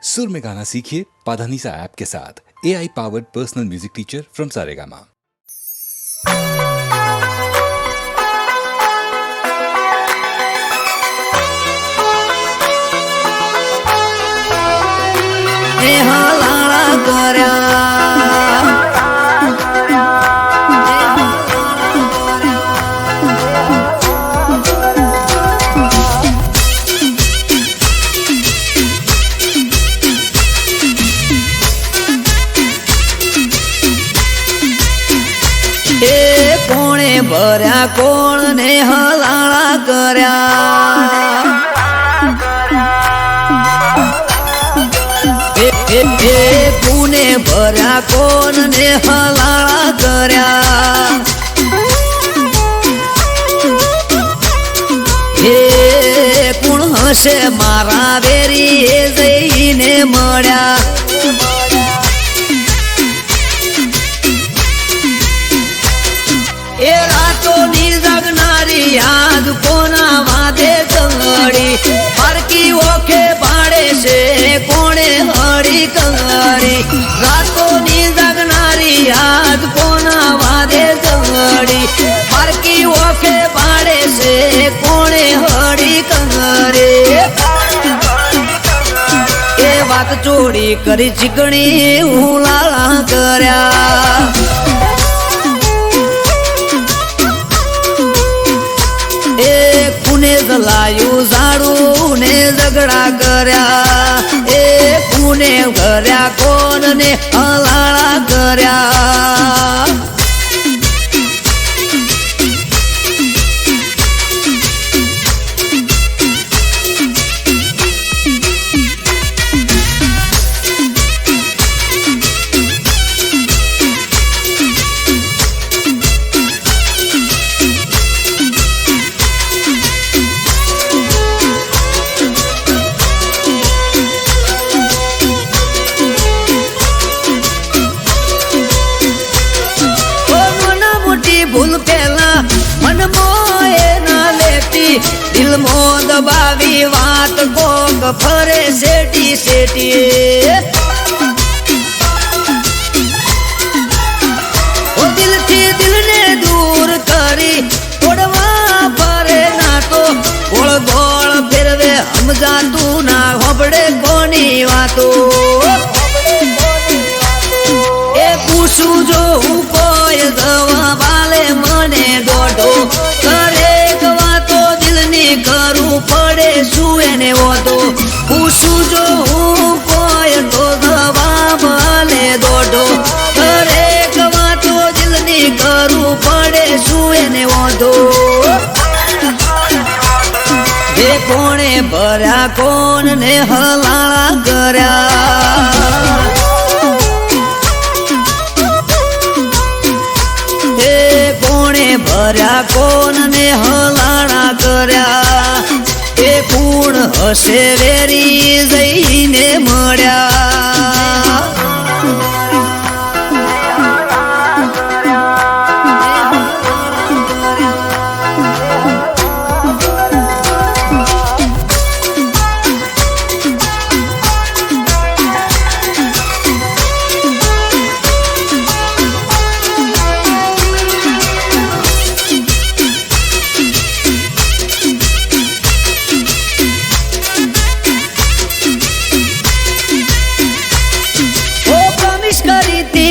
सुर में गाना सीखिए पाधानीसा ऐप के साथ AI powered personal music teacher from Saregama. કોણે ભર્યા કોણ ને હલાળા કર્યા કોને ભર્યા કોણ ને હલાળા કર્યા હે કોણ હશે મારા વેરી એ જઈને મળ્યા એ રાતોની જગનારી યાદ કોના વાદે કંગડી પારકી ઓખે પાડે છે કોણે હળી કંગડી રાતોની જગનારી યાદ કોના વાદે કંગડી પારકી ઓખે પાડે છે કોણે હળી કંગડી એ વાત ચોરી કરી ચીકણી હુલાળા કર્યા જલાયું ઝાડું ને ઝઘડા કર્યા એ કુને કર્યા કોણ ને હલાળા કર્યા ભૂલ પેલા મન મોએ ના લેતી દિલ મો દબાવી વાત કોક ફરે સેટી સેટી ઓ દિલથી દિલને દૂર કરી તોડવા ફરે ના તો ગોળ ગોળ ફેરવે સમજાતું ના હોબડે કોની વાતો એ પૂછું જો હું કોઈ દવા મને દોઢો દરેક વાતો દિલની કરું પડે શું એને વાતો પૂછું જો હું કોઈ તો દવા ભલે દોઢો દરેક વાતો દિલની કરું પડે શું એને વાંધો એ કોણે ભર્યા કોણ ને હલાળા કર્યા ભર્યા કોણ ને હલાળા કર્યા એ પૂર્ણ હશે વેરી જઈને મળ્યા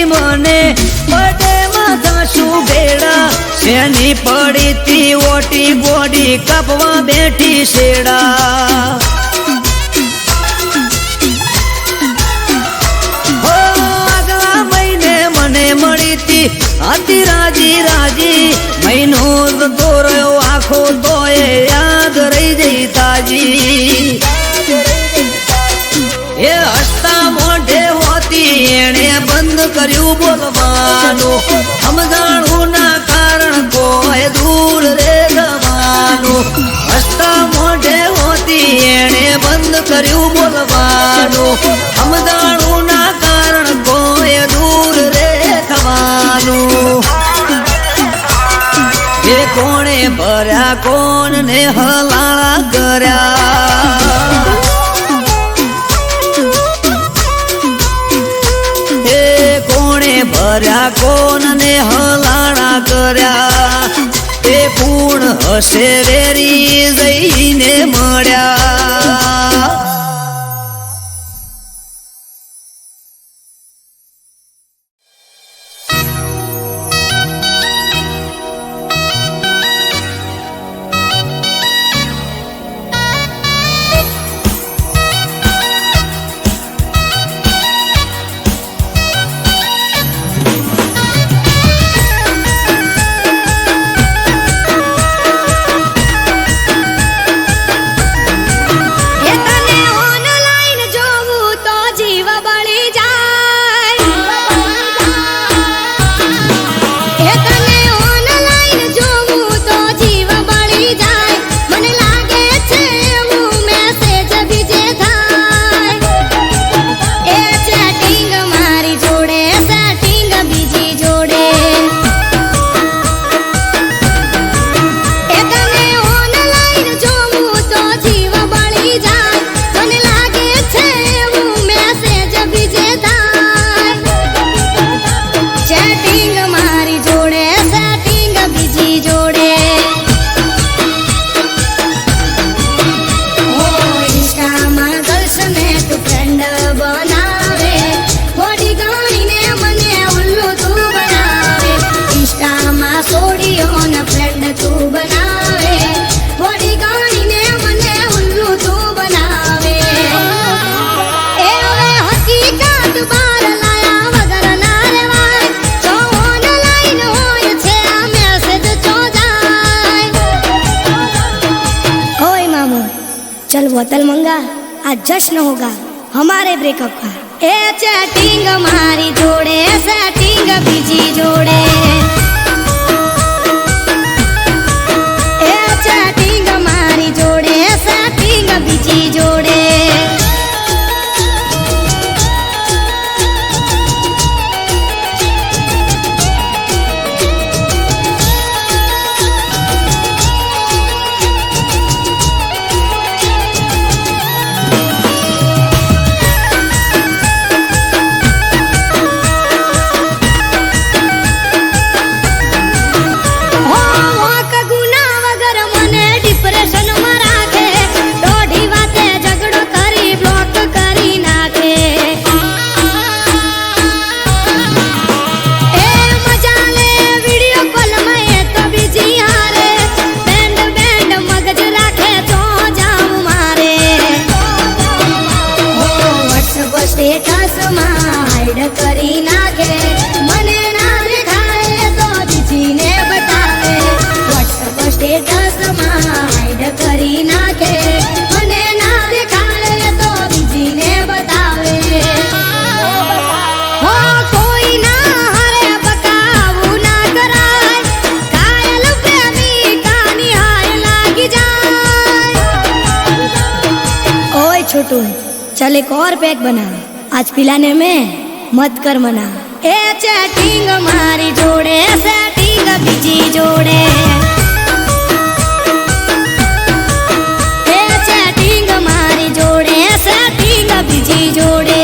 મને પડે માથા શું ભેડા શેની પડી તી ઓટી બોડી કાપવા બેઠી શેડા આગલા મહિને મને મળી તી હતી રાજી રાજી મહિનો જતો રહ્યો આખો તોય યાદ રહી જઈ તાજી એ હસતા મોઢે હોતી એણે બંધ કર્યું બોલવાનું સમજાણું ના કારણ કોઈ દૂર રે જવાનું હસતા મોઢે હોતી એણે બંધ કર્યું બોલવાનું સમજાણું ના કારણ કોઈ દૂર રે થવાનું એ કોણે ભર્યા કોણ ને હલાળા કર્યા કર્યા કોનને હલાણા કર્યા એ પૂર્ણ હશે વેરી જઈને મળ્યા. चल बोतल मंगा, आज जश्न होगा हमारे ब्रेकअप का। ए चैटिंग मारी जोड़े सेटिंग बीजी जोड़े, ए चैटिंग मारी जोड़े सेटिंग बीजी जोड़े। કરી નાખે મને ના દેખાય તો બીજીને બતાવે, વોટ્સઅપ સ્ટેટસમાં હાઈડ કરી નાખે મને ના દેખાય તો બીજીને બતાવે। હો કોઈ ના હારે બકાવું ના કરાય, કાયલ પ્રેમિકાની હાય લાગી જાય। ओए छोटू चल एक और पैक बना, आज पिलाने में मत कर मना। ए चैटिंग मारी जोड़े सेटिंग बीजी जोड़े, ए चैटिंग मारी जोड़े सेटिंग बीजी जोड़े।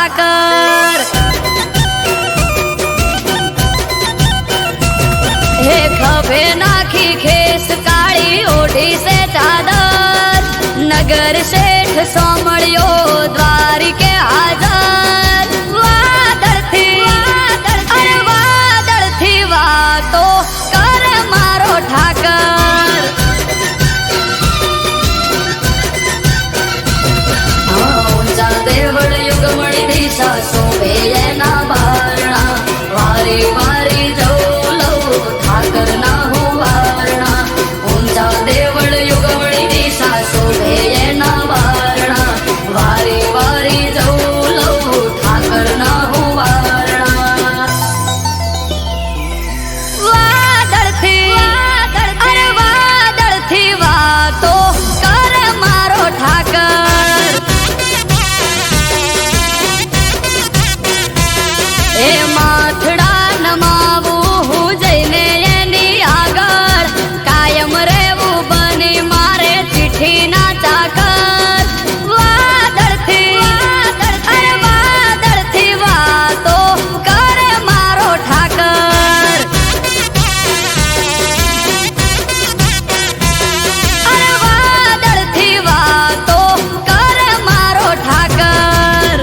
ઠાકર હે ખભે નાખી ખેસ કાળી ઓઢી સે ચાદર નગર શેઠ સોમળિયો દ્વારિકે હાજર વાદળથી વાતો કર મારો ઠાકર ઊંચા દેવળ યુગમણી દિશા શોભે એના બારણા વારી વારી જવું લઉં ઠાકર ના હું વારણા ઊંચા દેવળ યુગમણી દિશા શોભે એના બારણા વારી વારી જવું લઉં ઠાકર ના હું વારણા વાદળથી વાતો કર મારો ઠાકર એ માથડા નમાવું હું જઈને એની આગળ કાયમ રહેવું બની મારે ચીઠી ના ચાકર વાદળથી વાતો કરે મારો ઠાકર વાદળથી વાતો કરે મારો ઠાકર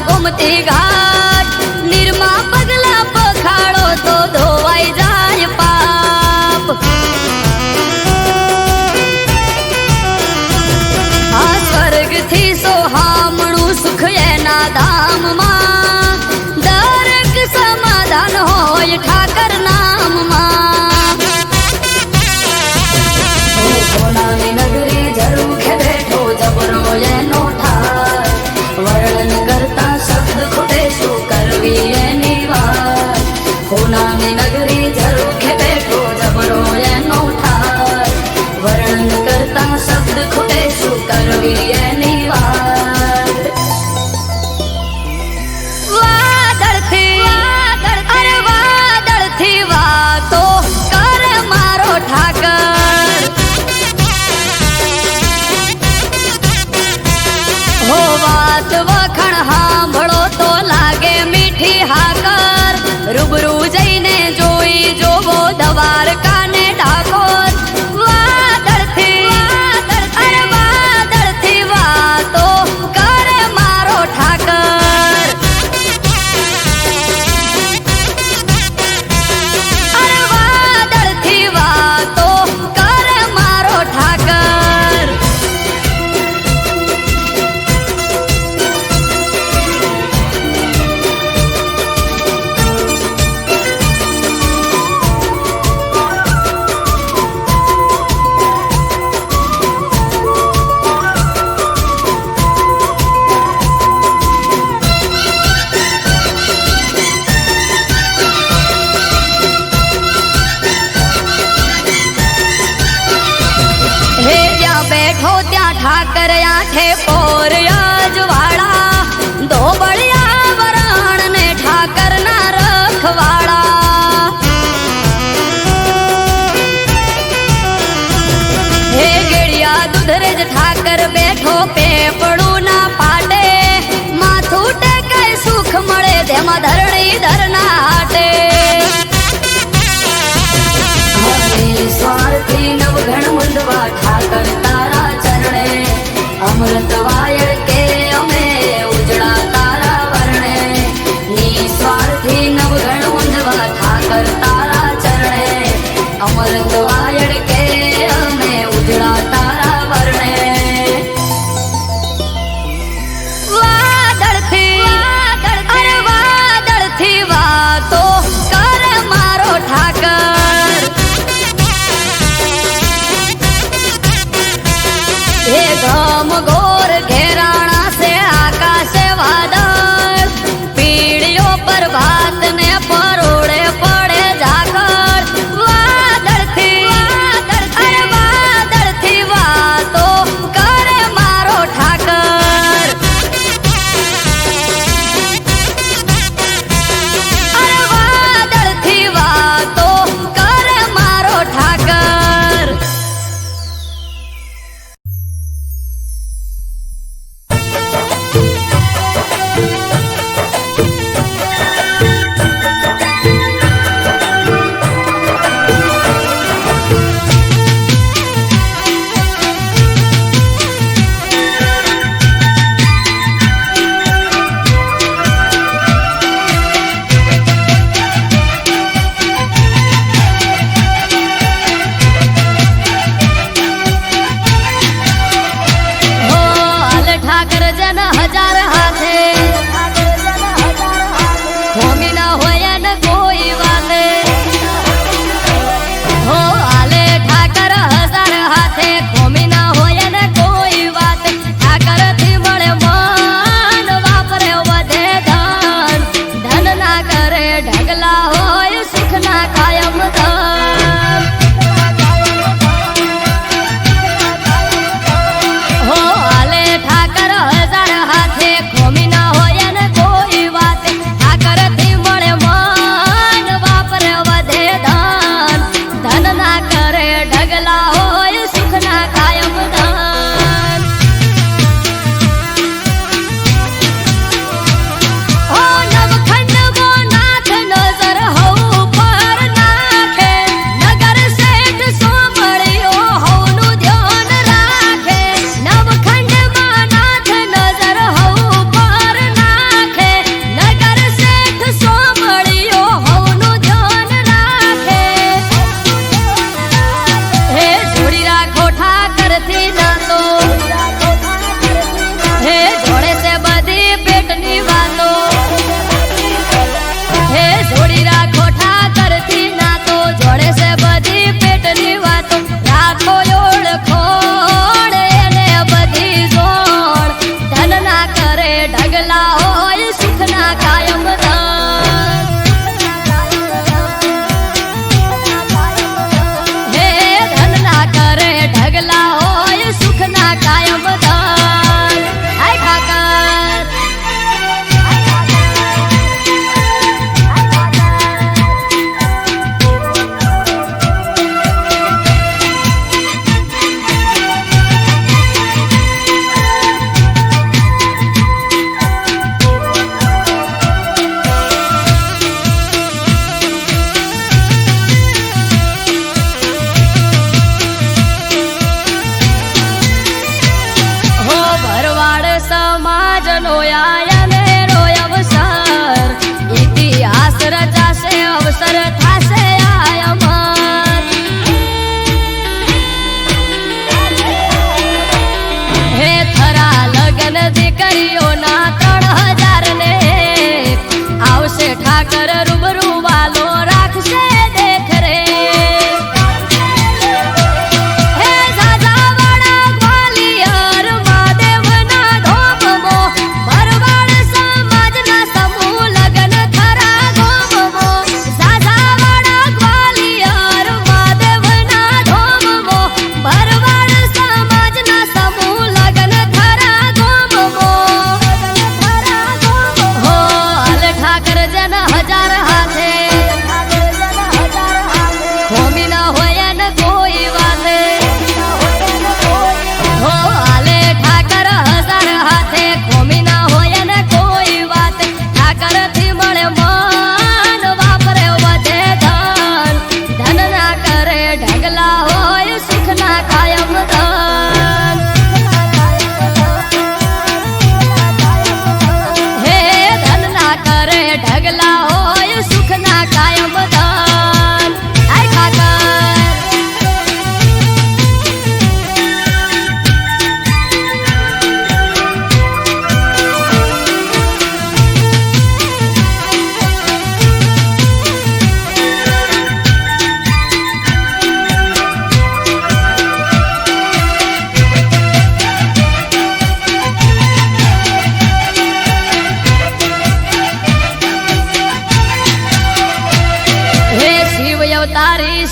ગોમતી ઘાટ નિર્મા પગલા પખાડો તો ધોવાઈ જાય પાપ આ સ્વર્ગથી સોહામણું સુખ એના ધામમાં દરેક સમાધાન હોય ઠાકર નામમાં સોનાની નગરી ઝરૂખે બેઠો જબરો એનો ઠાર વર્ણન કરતા શબ્દ ખૂટે શું કરવી એની વાત સોનાની નગરી ઝરૂખે બેઠો જબરો એનો ઠાર વર્ણન કરતા શબ્દ ખૂટે શું કરવી એની વાત વાદળથી વાતો કર મારો ઠાકર હો વાત વખણ સાંભળો તો લાગે મીઠી હાકર રૂબરૂ જઈને જોઈ જોવો દ્વારકાને ડાકોર વાદળથી વાતો કરે મારો ઠાકર વાદળથી વાતો કરે મારો ઠાકર હે જ્યાં બેઠો ત્યાં ઠાકર આઠે પોર અજવાળા ધોબળિયા વરણ ને ઠાકર ના રખવાળા હે ગેડિયા દુધરેજ ઠાકર બેઠો પેપડું ના પાટે માથું ટેકાય સુખ મળે તેમાં ધરણી ધરના હાટે સ્વાર્થી નવઘણ મુંદવા ઠાકર તારા ચરણે અમૃત વાયર કે અમે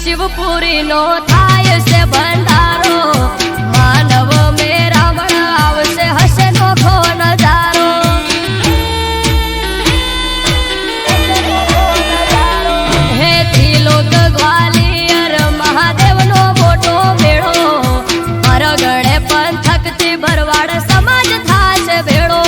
શિવપુરી નો થાય છે ભંડારો માનવ મેરામણ આવશે હશે નોખો નજારો હે ત્રિલોક ગ્વાલિયર મહાદેવ નો મોટો મેળો અરગણે પંથક થી ભરવાડ સમાજ થાશે ભેળો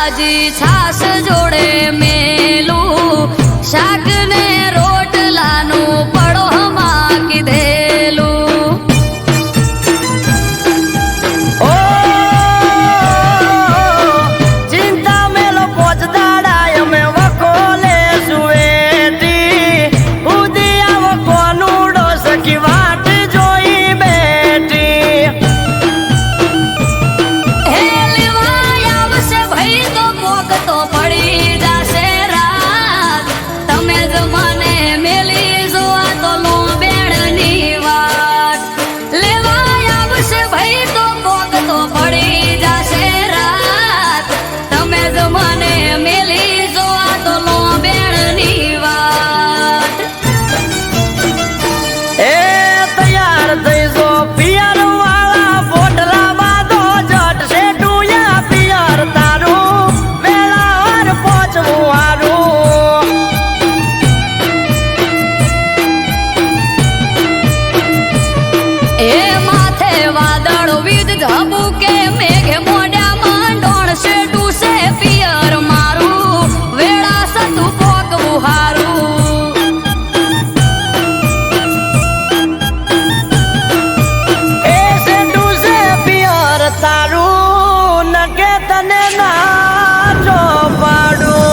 તાજી છાસ જોડે મેલું શાક ને રોટલાનું પડોમાં કીધેલું. ઓ ચિંતા મેલો પોચ દાડા અમે વખોલે સુએટી ઉદી આવો કોનુડો સખી વાટ જોઈ બેઠી. હે લેવાય આવશે ભાઈ તો કોક તો પડી જશે રાત. તમે જ મને મેલી જોવા તો લો બેડની વાત. લેવાય આવશે ભાઈ તો કોક તો પડી જશે રાત. તમે જ મને મેલી જોવા તો લો બેડની વાત. એ તૈયાર થઈ જો પિયર વાળા પોટલા બાંધો જટ છે ટુયા પિયર તારું વેળાવાર પહોંચવું હારું. એ માથે વાદળ વીજ ઝબુકે મેઘે મોઢામાં ડોણશે ડૂસે પિયર મારું વેળા સતું પોકવું હારું. એ સેન્ડુ છે પિયર તારું નકે તને ના જો પાડું.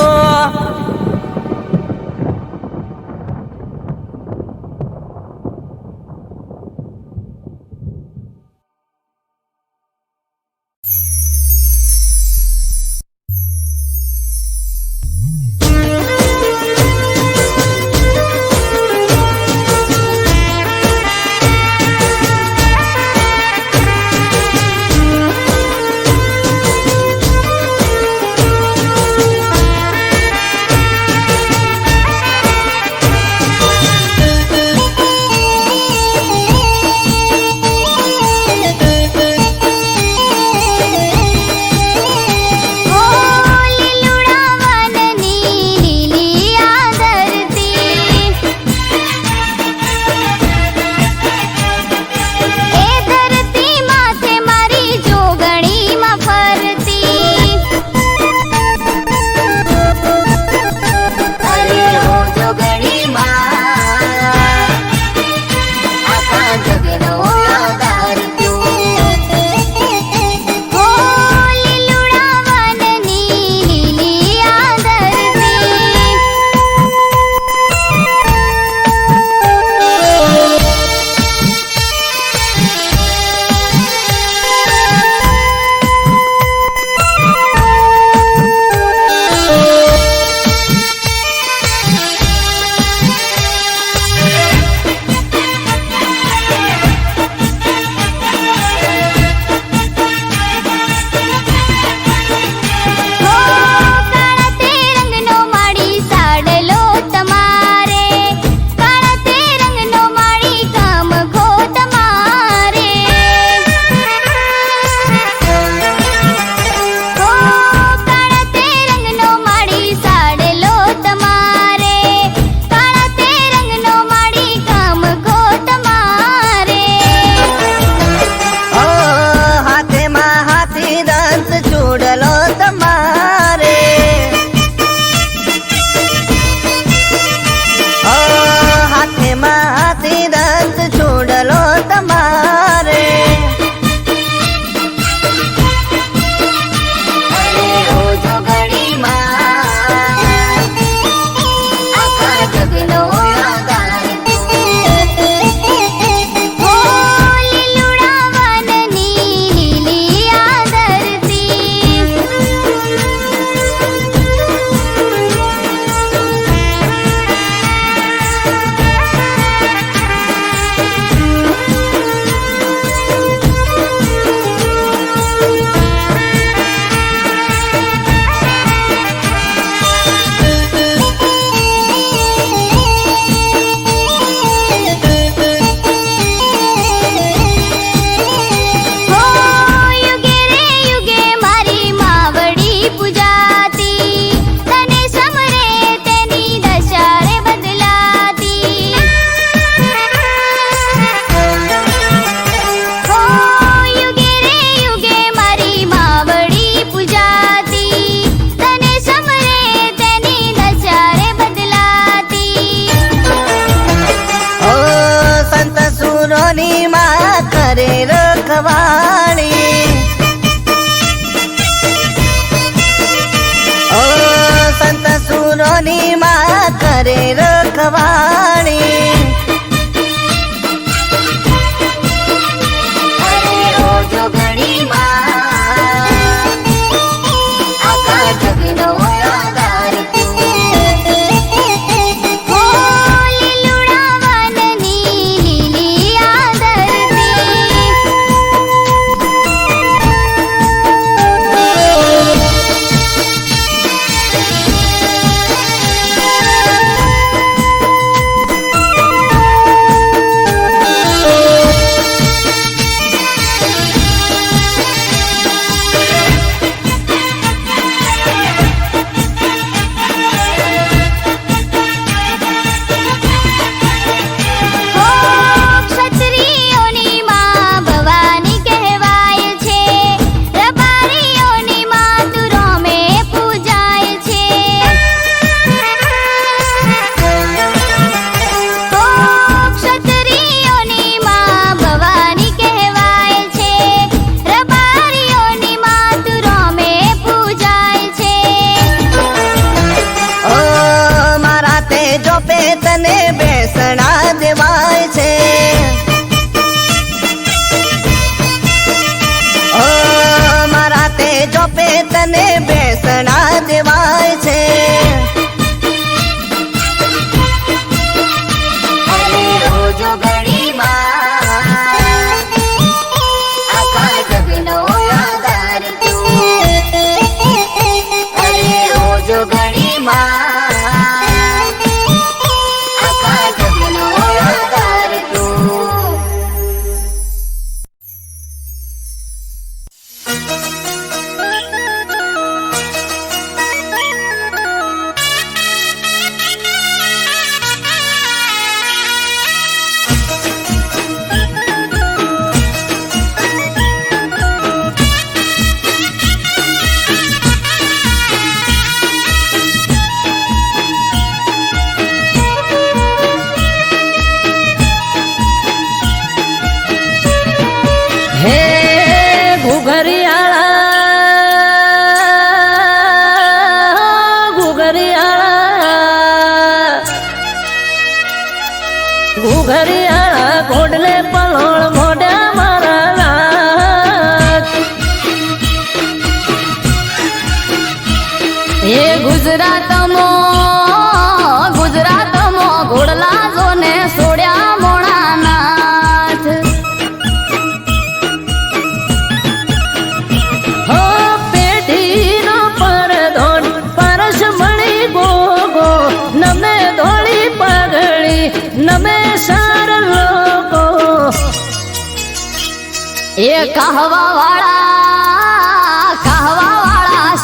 એ કહવા વાળા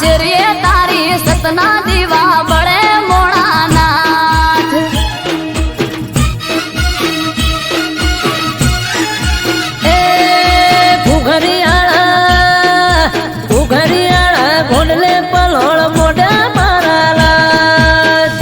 શેરીએ તારી સતના દીવા બળે મોણાનાથ. એ ઘુઘરિયાળા ઘોડલે પલોળ મોઢા મારા લાજ.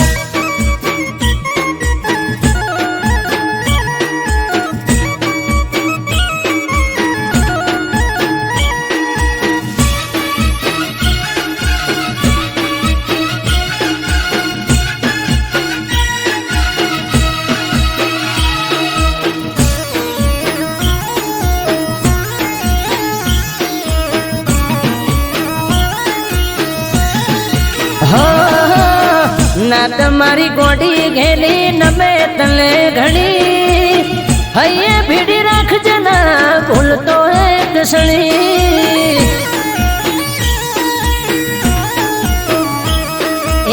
ના તમારી ગોડી ઘેલી નમે તને ઘણી હૈયે ભીડી રાખજે ના ભૂલતો એક સણી.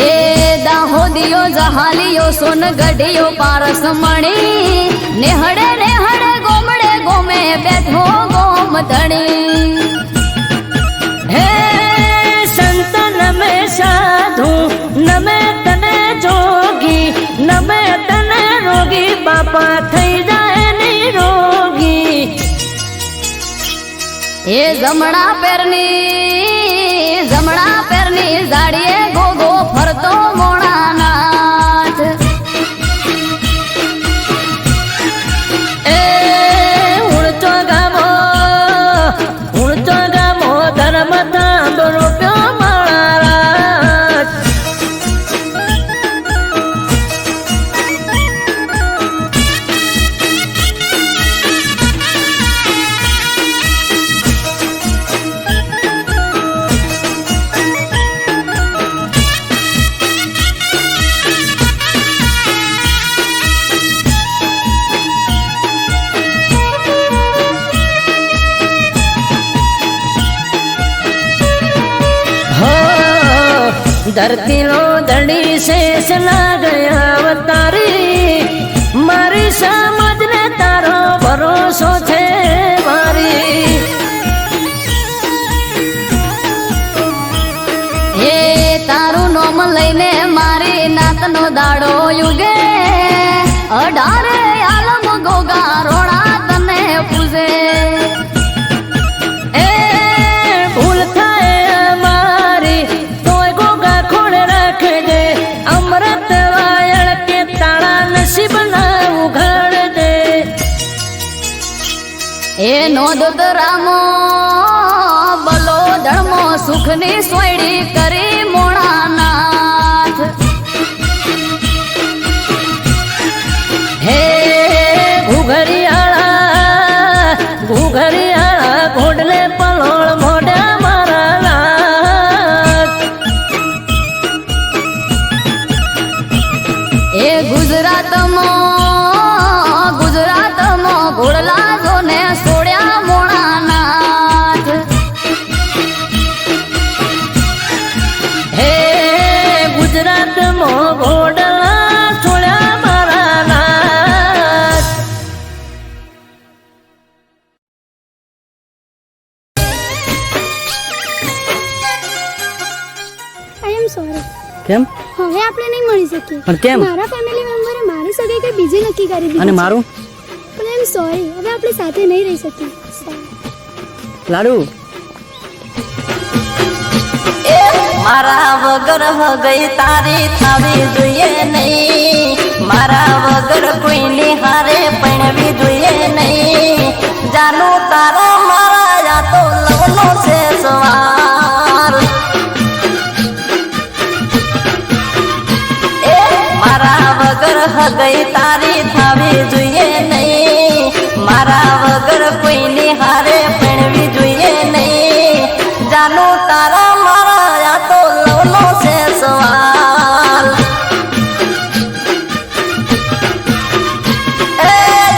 એ દાહોદિયો જહાલિયો સોન ગઢિયો પારસ મણી નેહડે ગોમડે ગોમે બેઠો ગોમ ધણી. હે સંત નમે સાધુ નમે તને જોગી નમે તને રોગી બાપા થઈ જાય નિરોગી. એ જમણા પેરની જાડીએ ગોગો ફરતો મોણાનાથ. એ ઉણચો ગામો ધર્મ થાંભલો પ્યો મારા. धरती लो धड़ी शेष ना गया अवतारी मारी समझ ने तारो भरोसो थे मारी. એ તારું નોમ લઈને મારી નાતનો દાડો યુગે 18 આલમ ગોગા રોણા તને પૂજે. એ ભૂલ થાય મારી તોય ગોગા ખોડ રાખજે અમૃત વાયળ કે તાળા નસીબ ના ઉઘાડ દે. એ નોંધ રામો બલો ધર્મો સુખની સોયડી કરી મોણાનાથ. હે ઘુઘરિયાળા ઘોડલે પલોળ મોઢા મારા લાજ. એ ગુજરાતમાં ઘોડલા જોને સોડ્યા મોણાનાથ. હે ગુજરાતમાં ઘોડલા છોડ્યા મારા લાજ. આઈ એમ સોરી. કેમ? હવે આપણે નહીં મળી શકીએ. પણ કેમ? મારા ફેમિલી મેમ્બરે મારી સગાઈ કઈ બીજી નક્કી કરી દીધી અને છે. મારું પણ આઈ એમ સોરી. હવે આપણે સાથે નહીં રહી શકીએ. લાડુ મારા વગર ગઈ તારી થાવી જોઈએ નહીં. મારા વગર કોઈની હારે પણવી જોઈએ નહીં. જાનું તારા મારા યા તો લવનો છે સવાલ. એ મારા વગર ગઈ તારી થાવી જોઈએ નહીં. મારા વગર કોઈની હારે પણવી જોઈએ નહીં. જાનું તારા મારા યા તો લવનો છે સવાલ. એ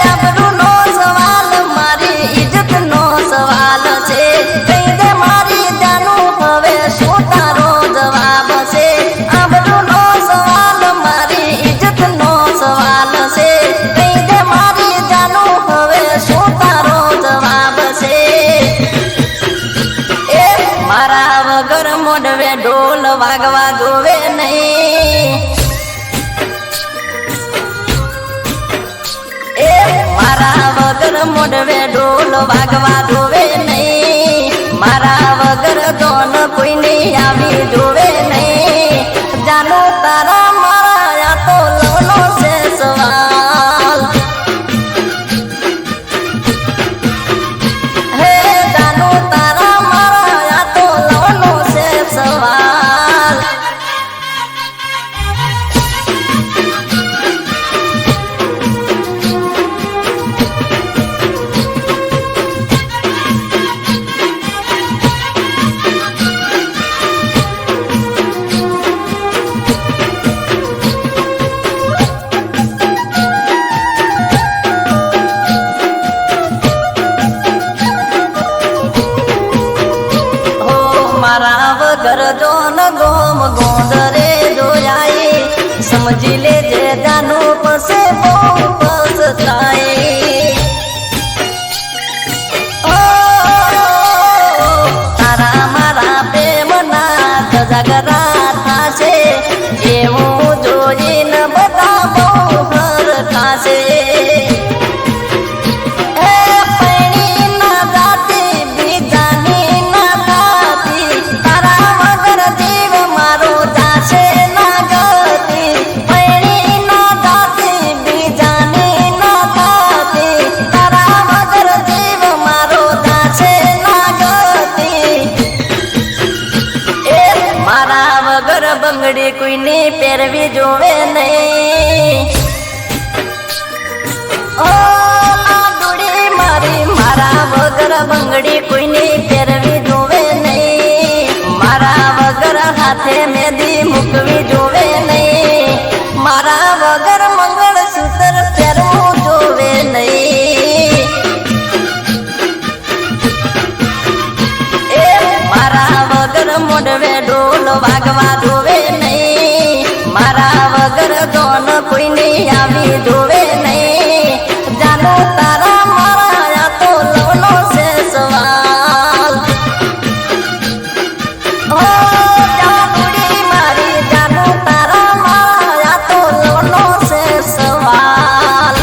આબરૂનો સવાલ મારી ઇજ્જતનો સવાલ છે. કહી દે મારી જાનું હવે શું તારો જવાબ છે. આબરૂનો સવાલ મારી ઇજ્જતનો સવાલ છે. કહી દે મારી જાનું હવે શું તારો જવાબ છે. મારા વગર મોઢવે ઢોલ વાગવા જોવે નહીં. એ મારા વગર મોઢવે ઢોલ વાગવા જોવે નહીં. મારા વગર ધોન કોઈની આવી જોવે નહીં. જાનો તારા મારા આ તો લવનો છે સવાલ. હે જાનો તારા મારા આ તો લવનો છે સવાલ. મારા વગર જોન ગોમ ગોંદરે જોયાઈ. સમજી લેજે જાનો પસે બહુ પસતાઈ. ઓ તારા મારા પ્રેમના ગજાગરા થાશે. એવું જોઈને બધા બહુ હરખાશે. બંગડી કોઈની પહેરવી જોવે નહીં. ઓ લાડુડી મારી મારા વગર બંગડી કોઈની પહેરવી જોવે નહીં. મારા વગર હાથે મેદી મૂકવી જોવે નહીં. મારા વગર મંગળસૂત્ર પહેરવું જોવે નહીં. એ મારા વગર મોઢવે ઢોલ વાગવા જોવે નહીં. મારા વગર ધોન કોઈની આવી જોવે નહીં. જાનો તારા મારા આ તો લવનો છે સવાલ. ઓ જાનુડી મારી જાનો તારા મારા આ તો લવનો છે સવાલ.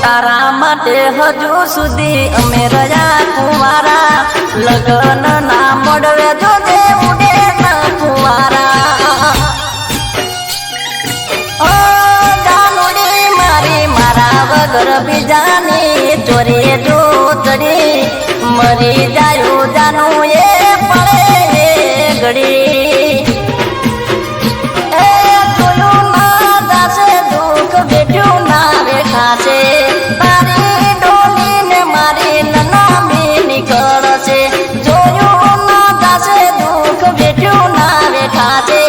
તારા માટે હજુ સુધી અમે રહ્યા કુંવારા. લગ્ન ના મળવે જોજે ઉડે ના કુંવારા. ઓ જાનુડી મારી મારા વગર બીજાની ચોરી જો ચડી. મરી જાયું જાનું એ પડે એ ઘડી. એ જોયું ના જાશે દુઃખ બેઠ્યું ના રેખાશે. તારી ડોલીને મારી નનામી નીકળશે. જોયું ના જાશે દુઃખ બેઠ્યું ના રેખાશે.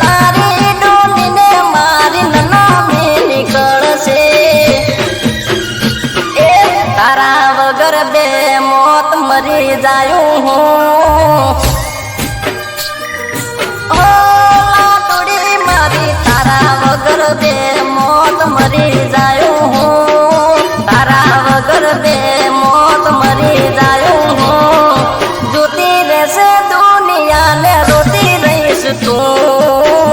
તારી ડોલીને મારી નનામી નીકળશે. એ તારા વગર બે મોત મરી જાયું હું. ઓ લાડુડી મારી તારા વગર બે મોત મરી જાયું હું. તારા વગર બે મોત મરી જાયું હું. જોતી રહેશે દુનિયાને રોતી રહીશ તું.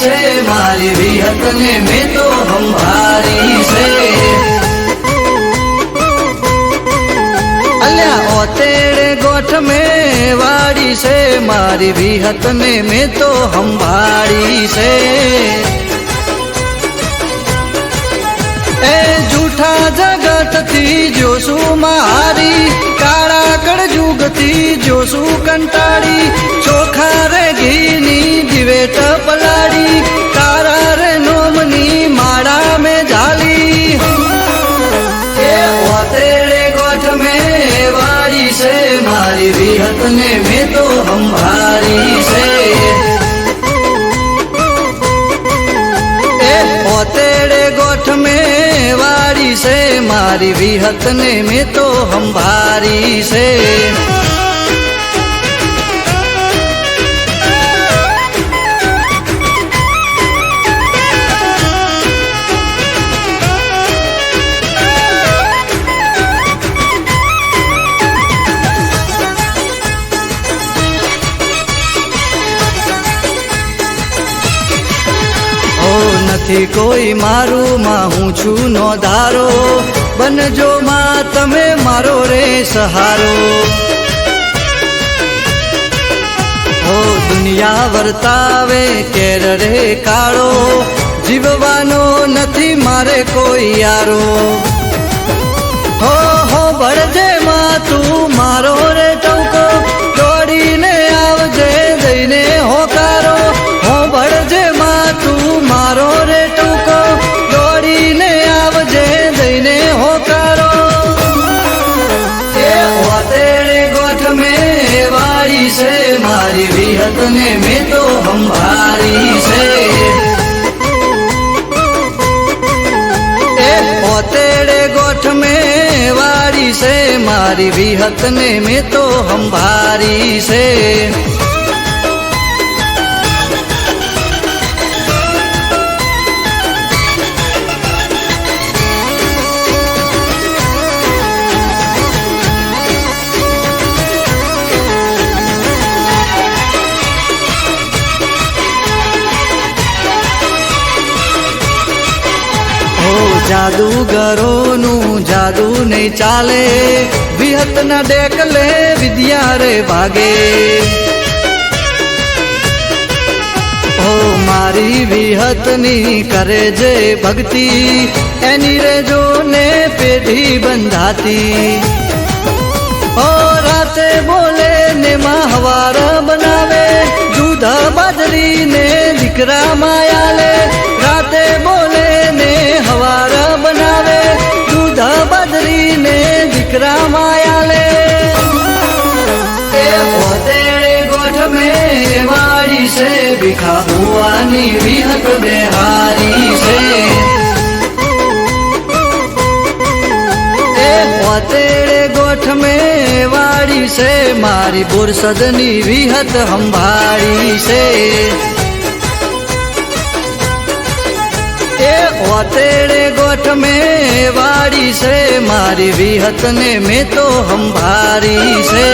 છે મારી વિહત ને મેં તો સંભાળી છે અલ્યા ઓતેડે ગોઠ મેં વાડી છે મારી વિહત ને મેં તો સંભાળી છે એ જૂઠા જગત થી જોશું મારી કાળા કળજુગ થી જોશું કંટાળી ચોખા રે ઘીની દિવેટ પલાડી તારા રે નોમની માળા મેં ઝાલી એ ઓતેડે ગોઠ મેં વાડી છે મારી વિહત ને મેં તો સંભાળી છે ઓતેડે ગોઠ મેં વાડી છે મારી વિહત ને મેં તો સંભાળી છે નથી કોઈ મારું માં હું છું નો ધારો બનજો માં તમે મારો રે સહારો હો દુનિયા વર્તાવે કેર રે કાળો જીવવાનો નથી મારે કોઈ યારો હો ભળજે માં તું મારો રે ટવકો દોડીને આવજે દઈને હોકારો હો ભળજે માં તું મારો રે ટૂંકો દોડીને આવજે દઈને હોકારો એ ઓતેડે ગોઠ મેં વાડી છે મારી વિહત ને મેં તો સંભાળી છે એ ઓતેડે ગોઠ મેં વાડી છે મારી વિહત ને મેં તો સંભાળી છે જાદુગરોનું જાદુ નહીં ચાલે વિહતના ડેકલે વિદ્યા રે ભાગે ઓ મારી વિહતની કરે જે ભક્તિ એની રે જો ને પેઢી બંધાતી ઓ રાતે બોલે ને હવાર બનાવે દૂધ બાજરી ને દીકરા માયાલે રાતે બોલે ને હવાર બનાવે દૂધ બાજરી ને દીકરા માયાલે એ ઓતેડે ગોઠ મેં વાડી છે ભીખા ભુવાની વિહત બેહારી છે એ ઓતેડે ગોઠ મેં વાડી છે મારી બોરસદની વિહત સંભાળી છે એ ઓતેડે ગોઠ મેં વાડી છે મારી વિહત ને મેં તો સંભાળી છે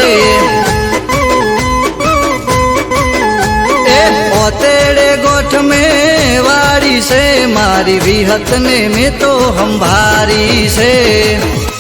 એ ઓતેડે ગોઠ મેં વાડી છે મારી વિહત ને મેં તો સંભાળી છે